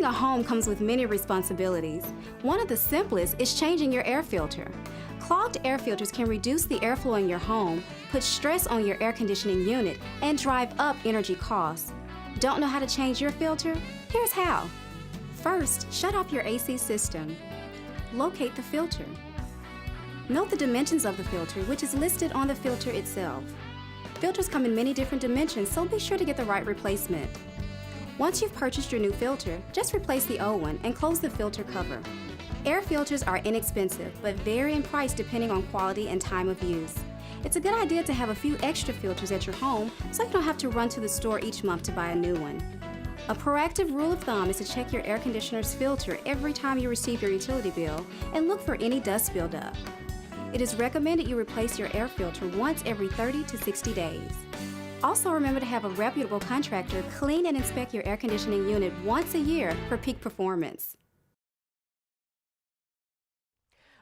Cleaning a home comes with many responsibilities. One of the simplest is changing your air filter. Clogged air filters can reduce the airflow in your home, put stress on your air conditioning unit, and drive up energy costs. Don't know how to change your filter? Here's how. First, shut off your AC system. Locate the filter. Note the dimensions of the filter, which is listed on the filter itself. Filters come in many different dimensions, so be sure to get the right replacement. Once you've purchased your new filter, just replace the old one and close the filter cover. Air filters are inexpensive, but vary in price depending on quality and time of use. It's a good idea to have a few extra filters at your home so you don't have to run to the store each month to buy a new one. A proactive rule of thumb is to check your air conditioner's filter every time you receive your utility bill and look for any dust buildup. It is recommended you replace your air filter once every 30 to 60 days. Also remember to have a reputable contractor clean and inspect your air conditioning unit once a year for peak performance.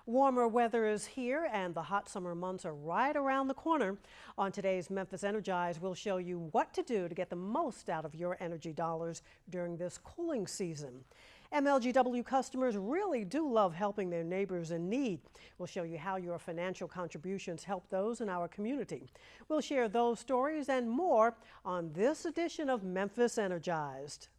Warmer weather is here and the hot summer months are right around the corner. On today's Memphis Energized, we'll show you what to do to get the most out of your energy dollars during this cooling season. MLGW customers really do love helping their neighbors in need. We'll show you how your financial contributions help those in our community. We'll share those stories and more on this edition of Memphis Energized.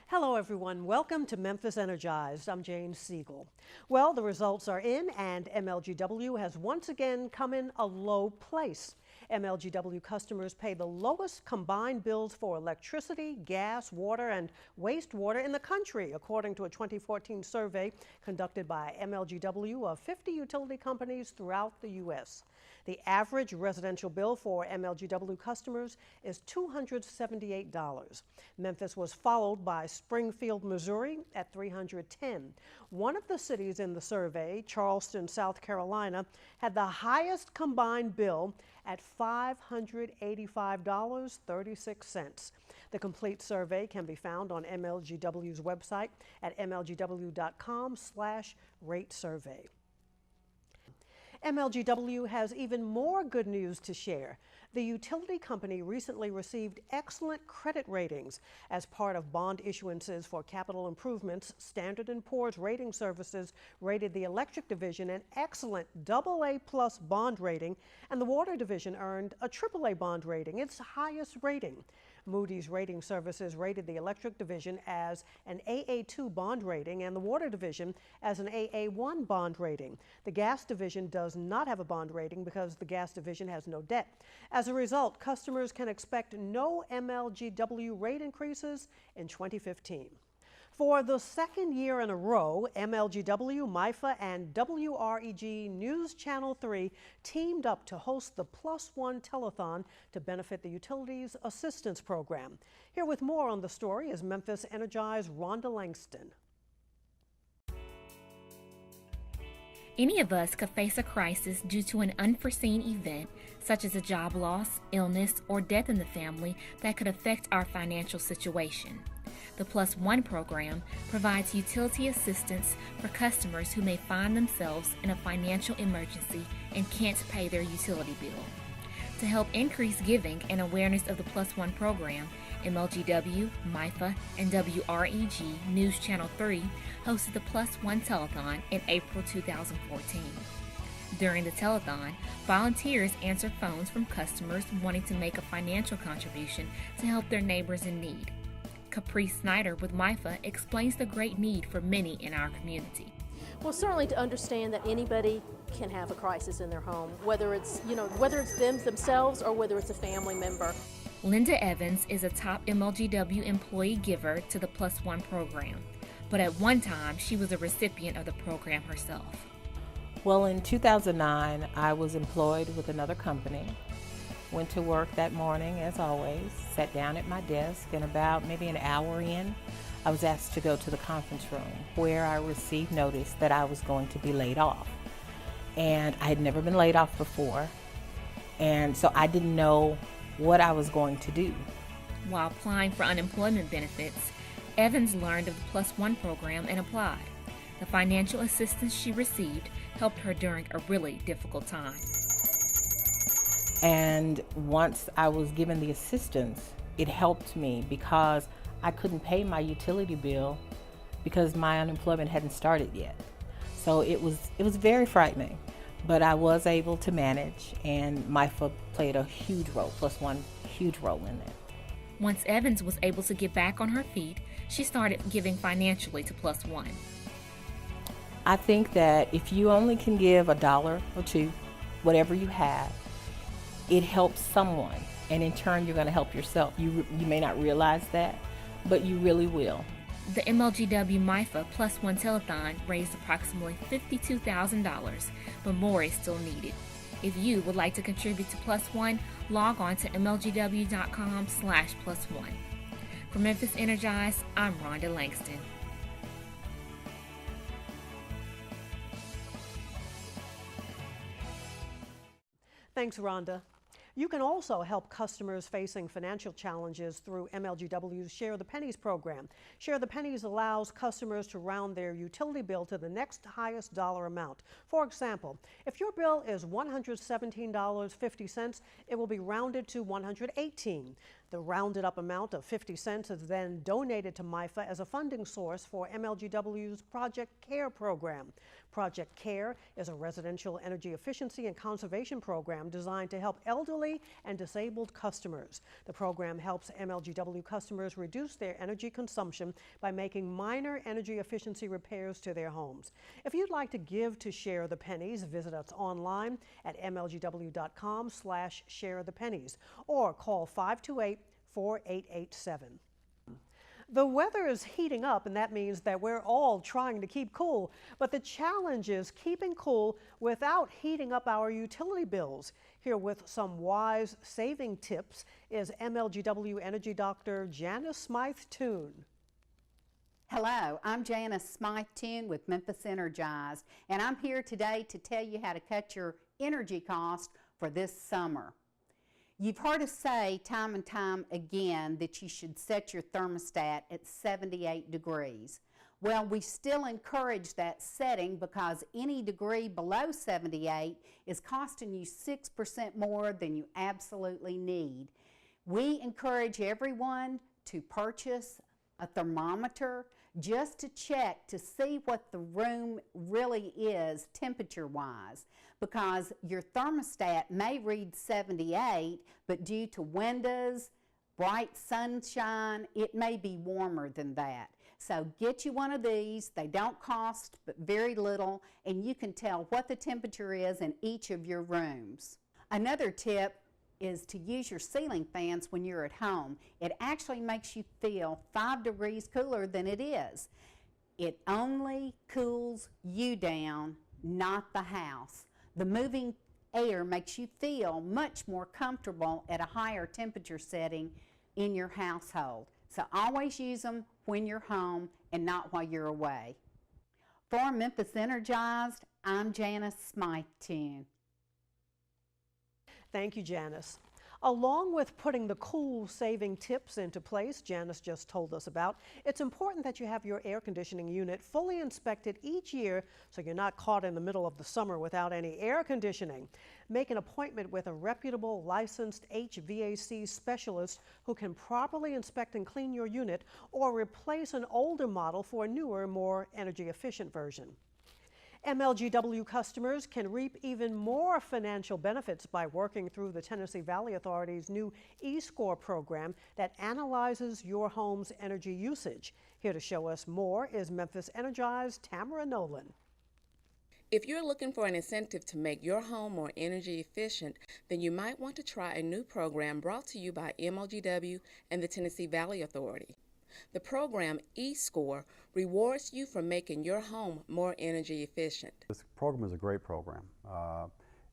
Hello everyone, welcome to Memphis Energized. I'm Jane Siegel. Well, the results are in and MLGW has once again come in a low place. MLGW customers pay the lowest combined bills for electricity, gas, water, and wastewater in the country, according to a 2014 survey conducted by MLGW of 50 utility companies throughout the U.S. The average residential bill for MLGW customers is $278. Memphis was followed by Springfield, Missouri at $310. One of the cities in the survey, Charleston, South Carolina, had the highest combined bill at $585.36. The complete survey can be found on MLGW's website at mlgw.com/rate-survey. MLGW has even more good news to share. The utility company recently received excellent credit ratings. As part of bond issuances for capital improvements, Standard & Poor's Rating Services rated the electric division an excellent AA+ bond rating, and the water division earned a AAA bond rating, its highest rating. Moody's Rating Services rated the electric division as an AA2 bond rating and the water division as an AA1 bond rating. The gas division does not have a bond rating because the gas division has no debt. As a result, customers can expect no MLGW rate increases in 2015. For the second year in a row, MLGW, MIFA, and WREG News Channel 3 teamed up to host the Plus One Telethon to benefit the Utilities Assistance Program. Here with more on the story is Memphis Energized Rhonda Langston. Any of us could face a crisis due to an unforeseen event, such as a job loss, illness, or death in the family that could affect our financial situation. The Plus One program provides utility assistance for customers who may find themselves in a financial emergency and can't pay their utility bill. To help increase giving and awareness of the Plus One program, MLGW, MIFA, and WREG News Channel 3 hosted the Plus One Telethon in April 2014. During the telethon, volunteers answered phones from customers wanting to make a financial contribution to help their neighbors in need. Caprice Snyder with MIFA explains the great need for many in our community. Well, certainly to understand that anybody can have a crisis in their home, whether it's them themselves or whether it's a family member. Linda Evans is a top MLGW employee giver to the Plus One program, but at one time she was a recipient of the program herself. Well, in 2009, I was employed with another company. Went to work that morning, as always, sat down at my desk, and about maybe an hour in, I was asked to go to the conference room where I received notice that I was going to be laid off. And I had never been laid off before, and so I didn't know what I was going to do. While applying for unemployment benefits, Evans learned of the Plus One program and applied. The financial assistance she received helped her during a really difficult time. And once I was given the assistance, it helped me because I couldn't pay my utility bill because my unemployment hadn't started yet. So it was very frightening, but I was able to manage, and MIFA played a huge role, Plus One, huge role in that. Once Evans was able to get back on her feet, she started giving financially to Plus One. I think that if you only can give $1 or $2, whatever you have, it helps someone, and in turn you're going to help yourself. You may not realize that, but you really will. The MLGW MIFA Plus One Telethon raised approximately $52,000, but more is still needed. If you would like to contribute to Plus One, log on to mlgw.com/plusone. For Memphis Energized, I'm Rhonda Langston. Thanks, Rhonda. You can also help customers facing financial challenges through MLGW's Share the Pennies program. Share the Pennies allows customers to round their utility bill to the next highest dollar amount. For example, if your bill is $117.50, it will be rounded to $118. The rounded up amount of 50 cents is then donated to MIFA as a funding source for MLGW's Project CARE program. Project CARE is a residential energy efficiency and conservation program designed to help elderly and disabled customers. The program helps MLGW customers reduce their energy consumption by making minor energy efficiency repairs to their homes. If you'd like to give to Share the Pennies, visit us online at mlgw.com/sharethepennies or call 528-4887. The weather is heating up, and that means that we're all trying to keep cool. But the challenge is keeping cool without heating up our utility bills. Here with some wise saving tips is MLGW Energy Doctor Janice Smythe-Toon. Hello, I'm Janice Smythe-Toon with Memphis Energized, and I'm here today to tell you how to cut your energy cost for this summer. You've heard us say time and time again that you should set your thermostat at 78 degrees. Well, we still encourage that setting because any degree below 78 is costing you 6% more than you absolutely need. We encourage everyone to purchase a thermometer just to check to see what the room really is temperature-wise, because your thermostat may read 78, but due to windows, bright sunshine, it may be warmer than that. So get you one of these. They don't cost but very little, and you can tell what the temperature is in each of your rooms. Another tip is to use your ceiling fans when you're at home. It actually makes you feel 5 degrees cooler than it is. It only cools you down, not the house. The moving air makes you feel much more comfortable at a higher temperature setting in your household. So always use them when you're home and not while you're away. For Memphis Energized, I'm Janice Smythe-Toon. Thank you, Janice. Along with putting the cool-saving tips into place Janice just told us about, it's important that you have your air conditioning unit fully inspected each year so you're not caught in the middle of the summer without any air conditioning. Make an appointment with a reputable licensed HVAC specialist who can properly inspect and clean your unit, or replace an older model for a newer, more energy-efficient version. MLGW customers can reap even more financial benefits by working through the Tennessee Valley Authority's new eScore program that analyzes your home's energy usage. Here to show us more is Memphis Energized Tamara Nolan. If you're looking for an incentive to make your home more energy efficient, then you might want to try a new program brought to you by MLGW and the Tennessee Valley Authority. The program eScore rewards you for making your home more energy efficient. This program is a great program.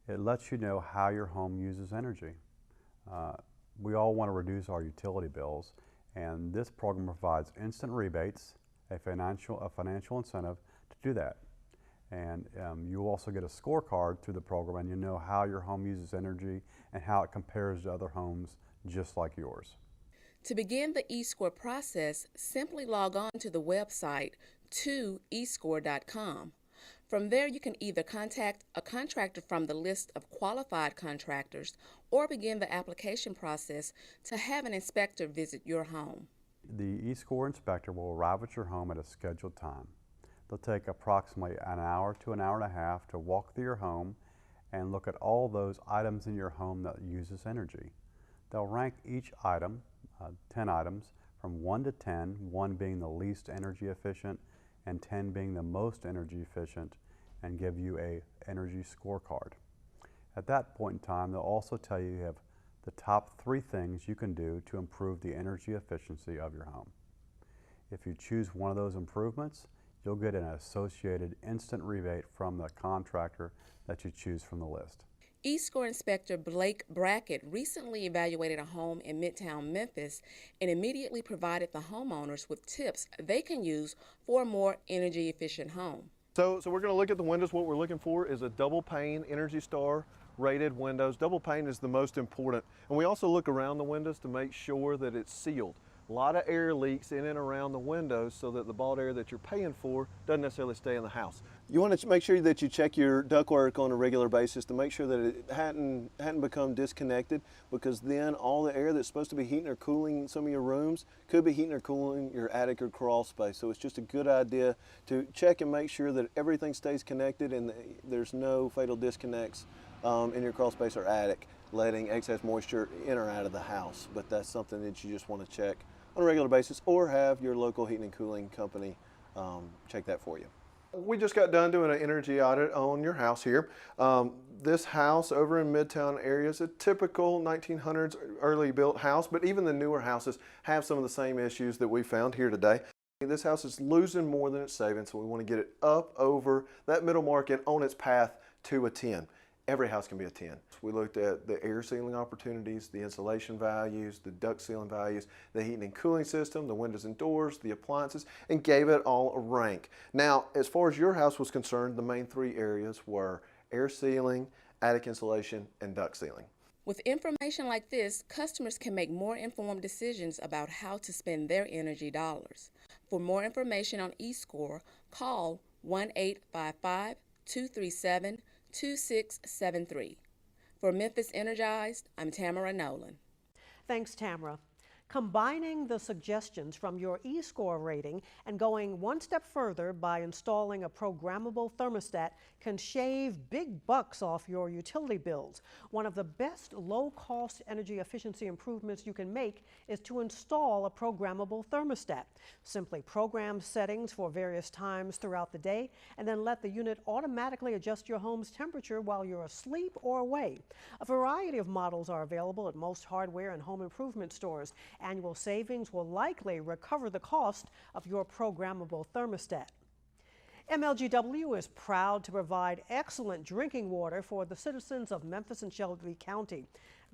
It lets you know how your home uses energy. We all want to reduce our utility bills, And this program provides instant rebates, a financial incentive to do that. And you also get a scorecard through the program, and you know how your home uses energy and how it compares to other homes just like yours. To begin the eScore process, simply log on to the website toescore.com. From there, you can either contact a contractor from the list of qualified contractors or begin the application process to have an inspector visit your home. The eScore inspector will arrive at your home at a scheduled time. They'll take approximately an hour to an hour and a half to walk through your home and look at all those items in your home that uses energy. They'll rank each item, 10 items, from 1 to 10, 1 being the least energy efficient and 10 being the most energy efficient, and give you a energy scorecard. At that point in time, they'll also tell you have the top 3 things you can do to improve the energy efficiency of your home. If you choose one of those improvements, you'll get an associated instant rebate from the contractor that you choose from the list. eScore Inspector Blake Brackett recently evaluated a home in Midtown Memphis and immediately provided the homeowners with tips they can use for a more energy efficient home. So we're going to look at the windows. What we're looking for is a double pane Energy Star rated windows. Double pane is the most important. And we also look around the windows to make sure that it's sealed. A lot of air leaks in and around the windows so that the bought air that you're paying for doesn't necessarily stay in the house. You want to make sure that you check your ductwork on a regular basis to make sure that it hadn't become disconnected, because then all the air that's supposed to be heating or cooling some of your rooms could be heating or cooling your attic or crawl space. So it's just a good idea to check and make sure that everything stays connected and there's no fatal disconnects in your crawl space or attic, letting excess moisture in or out of the house. But that's something that you just want to check on a regular basis, or have your local heating and cooling company check that for you. We just got done doing an energy audit on your house here. This house over in Midtown area is a typical 1900s early built house, but even the newer houses have some of the same issues that we found here today. This house is losing more than it's saving, so we want to get it up over that middle market on its path to a 10. Every house can be a 10. We looked at the air sealing opportunities, the insulation values, the duct sealing values, the heating and cooling system, the windows and doors, the appliances, and gave it all a rank. Now, as far as your house was concerned, the main 3 areas were air sealing, attic insulation, and duct sealing. With information like this, customers can make more informed decisions about how to spend their energy dollars. For more information on eScore, call 1-855-237-2673. For Memphis Energized, I'm Tamara Nolan. Thanks, Tamara. Combining the suggestions from your eScore rating and going one step further by installing a programmable thermostat can shave big bucks off your utility bills. One of the best low-cost energy efficiency improvements you can make is to install a programmable thermostat. Simply program settings for various times throughout the day and then let the unit automatically adjust your home's temperature while you're asleep or away. A variety of models are available at most hardware and home improvement stores. Annual savings will likely recover the cost of your programmable thermostat. MLGW is proud to provide excellent drinking water for the citizens of Memphis and Shelby County.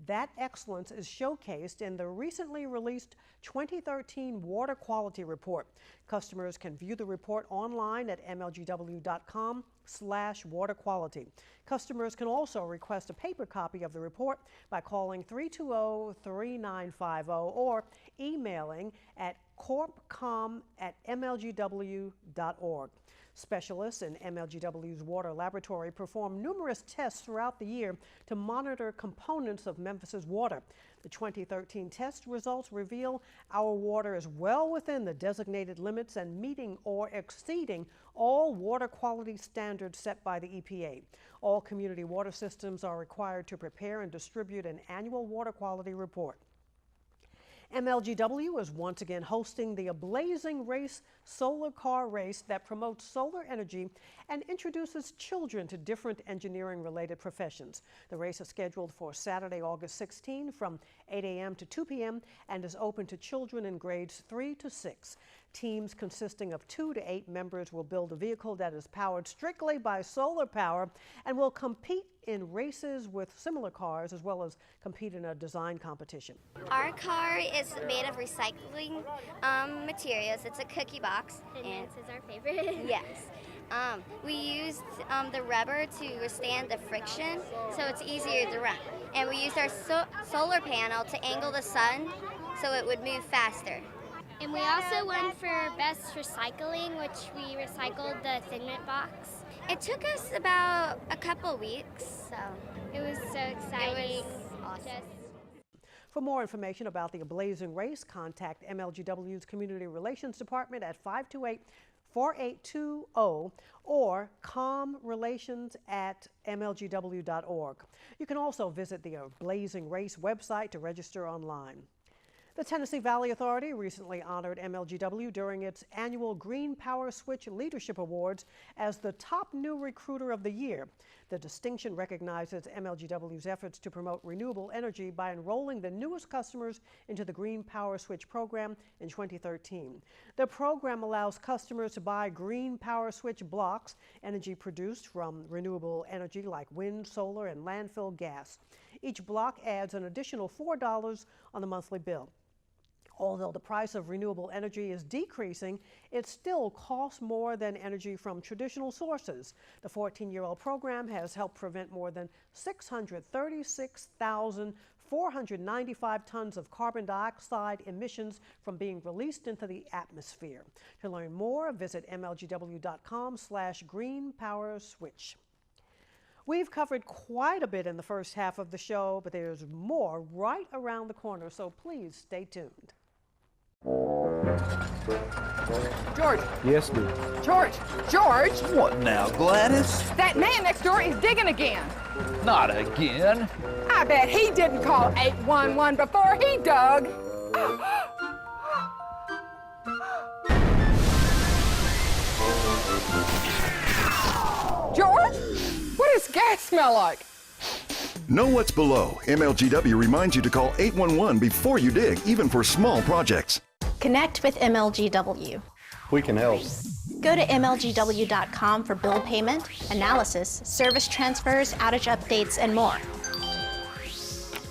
That excellence is showcased in the recently released 2013 Water Quality Report. Customers can view the report online at mlgw.com/waterquality. Customers can also request a paper copy of the report by calling 320-3950 or emailing at corpcom@mlgw.org. Specialists in MLGW's water laboratory perform numerous tests throughout the year to monitor components of Memphis's water. The 2013 test results reveal our water is well within the designated limits and meeting or exceeding all water quality standards set by the EPA. All community water systems are required to prepare and distribute an annual water quality report. MLGW is once again hosting the Blazing Race solar car race that promotes solar energy and introduces children to different engineering-related professions. The race is scheduled for Saturday, August 16 from 8 a.m. to 2 p.m. and is open to children in grades 3 to 6. Teams consisting of 2 to 8 members will build a vehicle that is powered strictly by solar power and will compete in races with similar cars as well as compete in a design competition. Our car is made of recycling materials. It's a cookie box. And Nance is our favorite. Yes. We used the rubber to withstand the friction, so it's easier to run. And we used our solar panel to angle the sun so it would move faster. And we also won for best recycling, which we recycled the Thin Mint box. It took us about a couple weeks, so it was so exciting. It was awesome. For more information about the Blazing Race, contact MLGW's Community Relations Department at 528-4820 or comrelations@mlgw.org. You can also visit the Blazing Race website to register online. The Tennessee Valley Authority recently honored MLGW during its annual Green Power Switch Leadership Awards as the top new recruiter of the year. The distinction recognizes MLGW's efforts to promote renewable energy by enrolling the newest customers into the Green Power Switch program in 2013. The program allows customers to buy Green Power Switch blocks, energy produced from renewable energy like wind, solar, and landfill gas. Each block adds an additional $4 on the monthly bill. Although the price of renewable energy is decreasing, it still costs more than energy from traditional sources. The 14-year-old program has helped prevent more than 636,495 tons of carbon dioxide emissions from being released into the atmosphere. To learn more, visit mlgw.com/greenpowerswitch. We've covered quite a bit in the first half of the show, but there's more right around the corner, so please stay tuned. George. Yes, dear. George. George. What now, Gladys? That man next door is digging again. Not again. I bet he didn't call 811 before he dug. George, what does gas smell like? Know what's below. MLGW reminds you to call 811 before you dig, even for small projects. Connect with MLGW. We can help. Go to MLGW.com for bill payment, analysis, service transfers, outage updates, and more.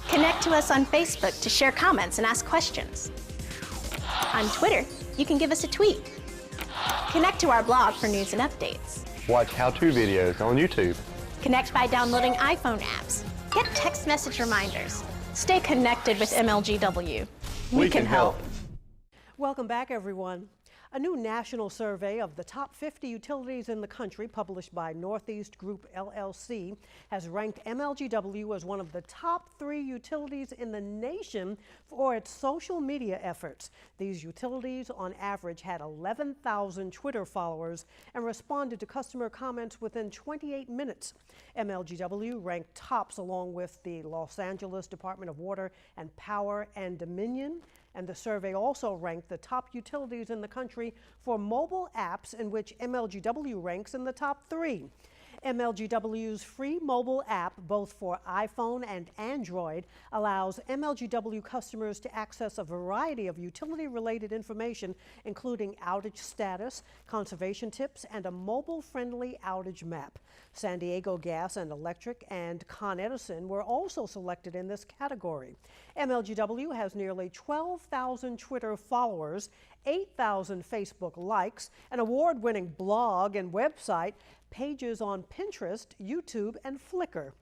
Connect to us on Facebook to share comments and ask questions. On Twitter, you can give us a tweet. Connect to our blog for news and updates. Watch how-to videos on YouTube. Connect by downloading iPhone apps. Get text message reminders. Stay connected with MLGW. We can help. Welcome back, everyone. A new national survey of the top 50 utilities in the country, published by Northeast Group LLC, has ranked MLGW as one of the top 3 utilities in the nation for its social media efforts. These utilities, on average, had 11,000 Twitter followers and responded to customer comments within 28 minutes. MLGW ranked tops along with the Los Angeles Department of Water and Power and Dominion. And the survey also ranked the top utilities in the country for mobile apps, in which MLGW ranks in the top 3. MLGW's free mobile app, both for iPhone and Android, allows MLGW customers to access a variety of utility-related information, including outage status, conservation tips, and a mobile-friendly outage map. San Diego Gas and Electric and Con Edison were also selected in this category. MLGW has nearly 12,000 Twitter followers, 8,000 Facebook likes, an award-winning blog and website, pages on Pinterest, YouTube, and Flickr.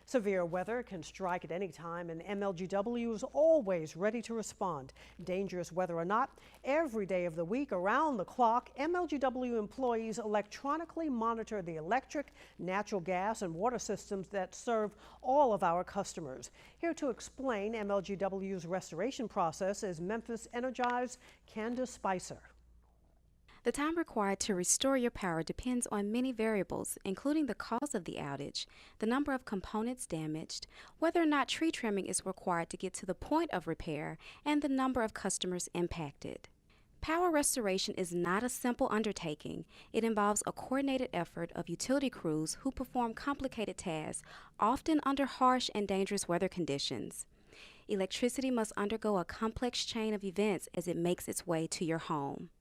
Severe weather can strike at any time, and MLGW is always ready to respond. Dangerous weather or not, every day of the week, around the clock, MLGW employees electronically monitor the electric, natural gas, and water systems that serve all of our customers. Here to explain MLGW's restoration process is Memphis Energized Candace Spicer. The time required to restore your power depends on many variables, including the cause of the outage, the number of components damaged, whether or not tree trimming is required to get to the point of repair, and the number of customers impacted. Power restoration is not a simple undertaking. It involves a coordinated effort of utility crews who perform complicated tasks, often under harsh and dangerous weather conditions. electricity must undergo a complex chain of events as it makes its way to your home.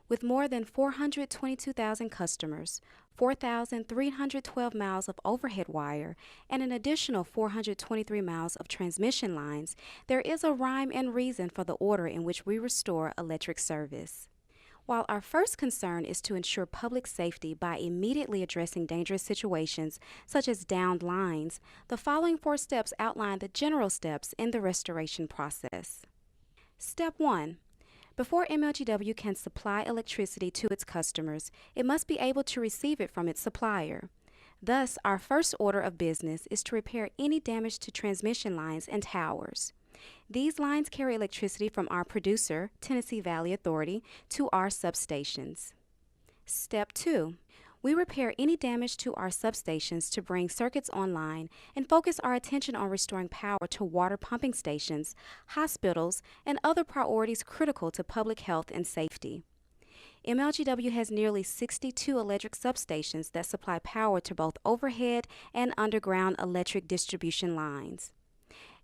With more than 422,000 customers, 4,312 miles of overhead wire, and an additional 423 miles of transmission lines, there is a rhyme and reason for the order in which we restore electric service. While our first concern is to ensure public safety by immediately addressing dangerous situations such as downed lines, the following 4 steps outline the general steps in the restoration process. Step 1. Before MLGW can supply electricity to its customers, it must be able to receive it from its supplier. Thus, our first order of business is to repair any damage to transmission lines and towers. These lines carry electricity from our producer, Tennessee Valley Authority, to our substations. Step 2. We repair any damage to our substations to bring circuits online and focus our attention on restoring power to water pumping stations, hospitals, and other priorities critical to public health and safety. MLGW has nearly 62 electric substations that supply power to both overhead and underground electric distribution lines.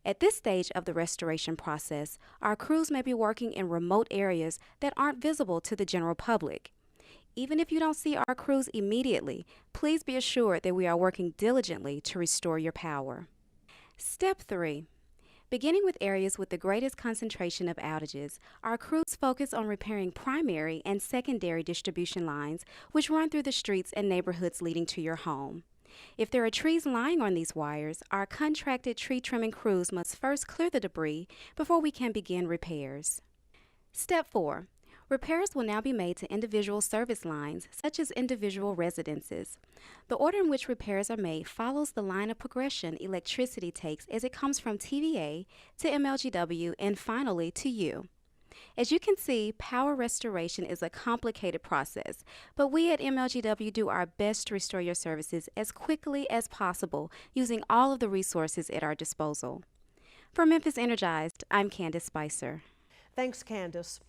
At this stage of the restoration process, our crews may be working in remote areas that aren't visible to the general public. Even if you don't see our crews immediately, please be assured that we are working diligently to restore your power. Step 3. Beginning with areas with the greatest concentration of outages, our crews focus on repairing primary and secondary distribution lines which run through the streets and neighborhoods leading to your home. If there are trees lying on these wires, our contracted tree trimming crews must first clear the debris before we can begin repairs. Step 4. Repairs will now be made to individual service lines, such as individual residences. The order in which repairs are made follows the line of progression electricity takes as it comes from TVA to MLGW and finally to you. As you can see, power restoration is a complicated process, but we at MLGW do our best to restore your services as quickly as possible using all of the resources at our disposal. For Memphis Energized, I'm Candace Spicer. Thanks, Candace.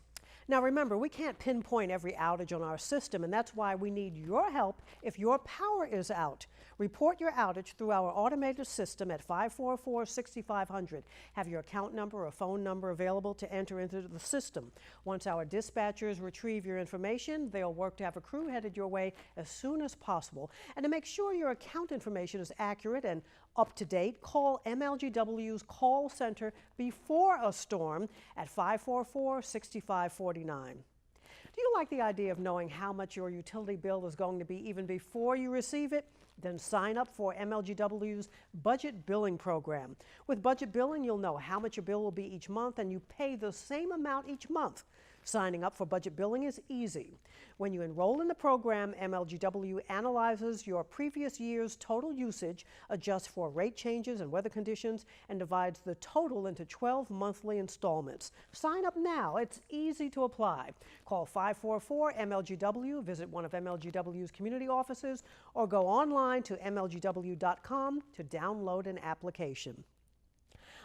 Now remember, we can't pinpoint every outage on our system, and that's why we need your help if your power is out. Report your outage through our automated system at 544-6500. Have your account number or phone number available to enter into the system. Once our dispatchers retrieve your information, they'll work to have a crew headed your way as soon as possible. And to make sure your account information is accurate and up to date, call MLGW's call center before a storm at 544-6549. Do you like the idea of knowing how much your utility bill is going to be even before you receive it? Then sign up for MLGW's budget billing program. With budget billing, you'll know how much your bill will be each month and you pay the same amount each month. Signing up for budget billing is easy. When you enroll in the program, MLGW analyzes your previous year's total usage, adjusts for rate changes and weather conditions, and divides the total into 12 monthly installments. Sign up now. It's easy to apply. Call 544-MLGW, visit one of MLGW's community offices, or go online to MLGW.com to download an application.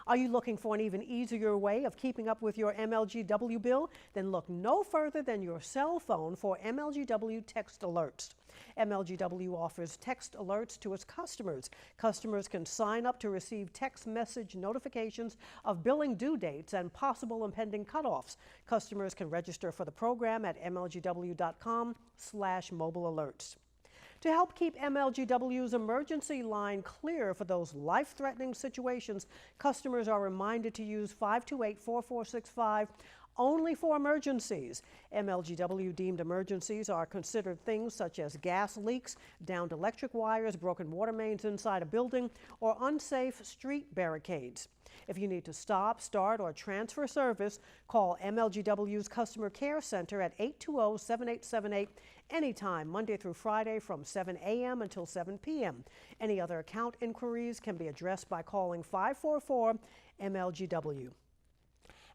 Are you looking for an even easier way of keeping up with your MLGW bill? Then look no further than your cell phone for MLGW text alerts. MLGW offers text alerts to its customers. Customers can sign up to receive text message notifications of billing due dates and possible impending cutoffs. Customers can register for the program at MLGW.com/mobile-alerts. To help keep MLGW's emergency line clear for those life-threatening situations, customers are reminded to use 528-4465 only for emergencies. MLGW deemed emergencies are considered things such as gas leaks, downed electric wires, broken water mains inside a building, or unsafe street barricades. If you need to stop, start, or transfer service, call MLGW's Customer Care Center at 820-7878 anytime, Monday through Friday from 7 a.m. until 7 p.m. Any other account inquiries can be addressed by calling 544-MLGW.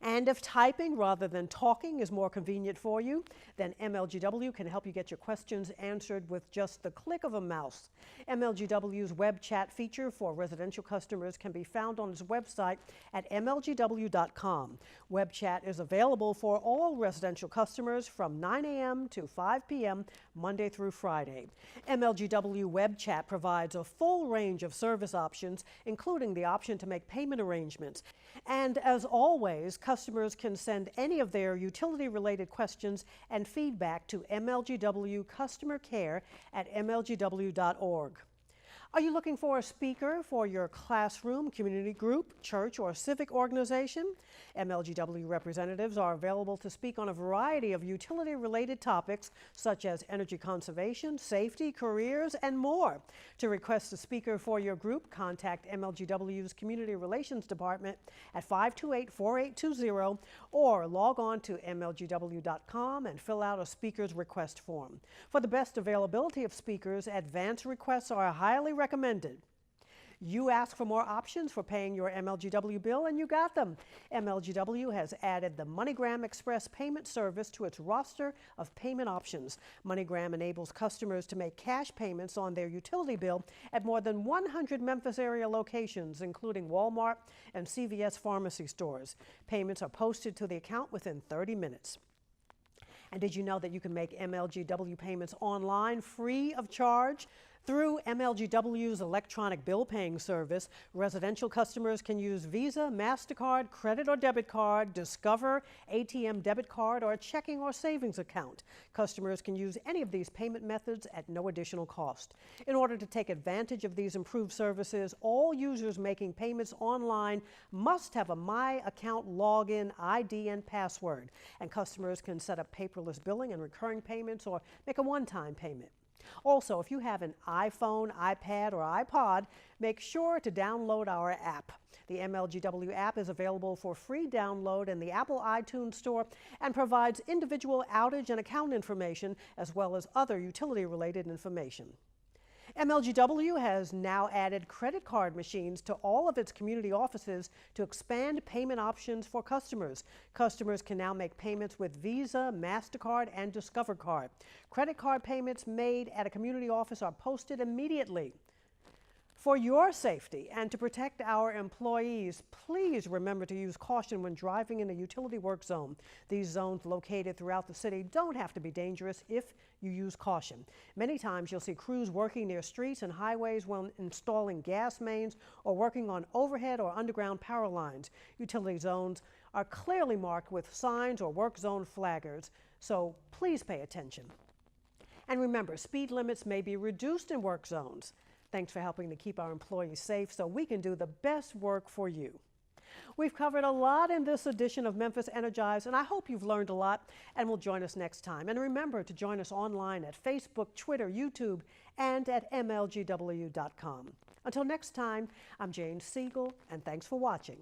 And if typing rather than talking is more convenient for you, then MLGW can help you get your questions answered with just the click of a mouse. MLGW's web chat feature for residential customers can be found on its website at MLGW.com. Web chat is available for all residential customers from 9 a.m. to 5 p.m. Monday through Friday. MLGW web chat provides a full range of service options, including the option to make payment arrangements. And as always, customers can send any of their utility-related questions and feedback to MLGW Customer Care at MLGW.org. Are you looking for a speaker for your classroom, community group, church, or civic organization? MLGW representatives are available to speak on a variety of utility-related topics such as energy conservation, safety, careers, and more. To request a speaker for your group, contact MLGW's Community Relations Department at 528-4820 or log on to MLGW.com and fill out a speaker's request form. For the best availability of speakers, advance requests are highly recommended. You asked for more options for paying your MLGW bill, and you got them. MLGW has added the MoneyGram Express payment service to its roster of payment options. MoneyGram enables customers to make cash payments on their utility bill at more than 100 Memphis area locations, including Walmart and CVS pharmacy stores. Payments are posted to the account within 30 minutes. And did you know that you can make MLGW payments online free of charge? Through MLGW's electronic bill paying service, residential customers can use Visa, MasterCard, credit or debit card, Discover, ATM debit card, or a checking or savings account. Customers can use any of these payment methods at no additional cost. In order to take advantage of these improved services, all users making payments online must have a My Account login ID and password, and customers can set up paperless billing and recurring payments or make a one-time payment. Also, if you have an iPhone, iPad, or iPod, make sure to download our app. The MLGW app is available for free download in the Apple iTunes Store and provides individual outage and account information as well as other utility-related information. MLGW has now added credit card machines to all of its community offices to expand payment options for customers. Customers can now make payments with Visa, MasterCard, and Discover Card. Credit card payments made at a community office are posted immediately. For your safety and to protect our employees, please remember to use caution when driving in a utility work zone. These zones located throughout the city don't have to be dangerous if you use caution. Many times you'll see crews working near streets and highways when installing gas mains or working on overhead or underground power lines. Utility zones are clearly marked with signs or work zone flaggers, so please pay attention. And remember, speed limits may be reduced in work zones. Thanks for helping to keep our employees safe so we can do the best work for you. We've covered a lot in this edition of Memphis Energized, and I hope you've learned a lot and will join us next time. And remember to join us online at Facebook, Twitter, YouTube, and at MLGW.com. Until next time, I'm Jane Siegel, and thanks for watching.